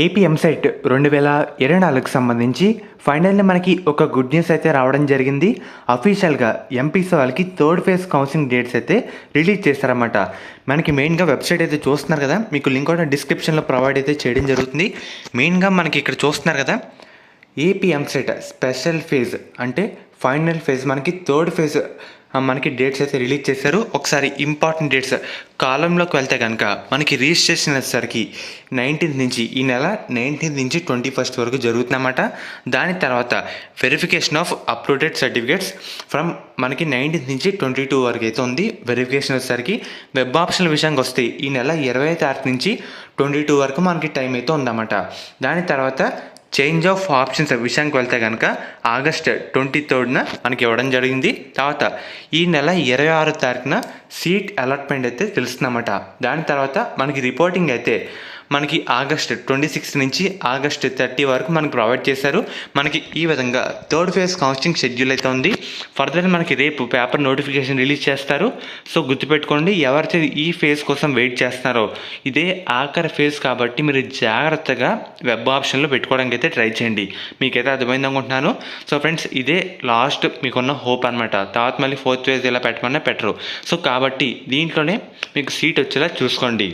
AP EAMCET 2024కి సంబంధించి finally మనకి ఒక గుడ్ న్యూస్ అయితే రావడం జరిగింది. అఫీషియల్గా ఎంపీసీ వాళ్ళకి థర్డ్ ఫేజ్ కౌన్సిలింగ్ డేట్స్ అయితే రిలీజ్ చేస్తారన్నమాట. మనకి మెయిన్గా వెబ్సైట్ అయితే చూస్తున్నారు కదా, మీకు లింక్ కూడా డిస్క్రిప్షన్లో ప్రొవైడ్ అయితే చేయడం జరుగుతుంది. మెయిన్గా మనకి ఇక్కడ చూస్తున్నారు కదా, ఏపీ ఎంసెట్ స్పెషల్ ఫేజ్ అంటే ఫైనల్ ఫేజ్ మనకి థర్డ్ ఫేజ్ మనకి డేట్స్ అయితే రిలీజ్ చేశారు. ఒకసారి ఇంపార్టెంట్ డేట్స్ కాలంలోకి వెళ్తే కనుక మనకి రిజిస్ట్రేషన్ వచ్చేసరికి 19th నుంచి, ఈ నెల 19th నుంచి 21st వరకు జరుగుతుందన్నమాట. దాని తర్వాత verification of uploaded certificates from మనకి 19th నుంచి 22 వరకు అయితే ఉంది. వెరిఫికేషన్ వచ్చేసరికి వెబ్ ఆప్షన్ల విషయానికి వస్తే ఈ నెల 20వ తారీఖు నుంచి 22 వరకు మనకి టైం అయితే ఉందన్నమాట. దాని తర్వాత చేంజ్ ఆఫ్ ఆప్షన్స్ విషయానికి వెళ్తే కనుక ఆగస్ట్ 23rd మనకి ఇవ్వడం జరిగింది. తర్వాత ఈ నెల 26వ తారీఖున సీట్ అలాట్మెంట్ అయితే తెలుస్తుందన్నమాట. దాని తర్వాత మనకి రిపోర్టింగ్ అయితే మనకి ఆగస్ట్ 26 నుంచి ఆగస్ట్ 30 వరకు మనకి ప్రొవైడ్ చేశారు. మనకి ఈ విధంగా థర్డ్ ఫేజ్ కౌన్సిలింగ్ షెడ్యూల్ అయితే ఉంది. ఫర్దర్ మనకి రేపు పేపర్ నోటిఫికేషన్ రిలీజ్ చేస్తారు. సో గుర్తుపెట్టుకోండి, ఎవరైతే ఈ ఫేజ్ కోసం వెయిట్ చేస్తున్నారో ఇదే ఆఖరి ఫేజ్ కాబట్టి మీరు జాగ్రత్తగా వెబ్ ఆప్షన్లో పెట్టుకోవడానికి అయితే ట్రై చేయండి. మీకైతే అర్థమైంది అనుకుంటున్నాను. సో ఫ్రెండ్స్, ఇదే లాస్ట్ మీకున్న హోప్ అనమాట. తర్వాత మళ్ళీ ఫోర్త్ ఫేజ్ ఇలా పెట్టమన్నా పెట్టరు. సో కాబట్టి దీంట్లోనే మీకు సీట్ వచ్చేలా చూసుకోండి.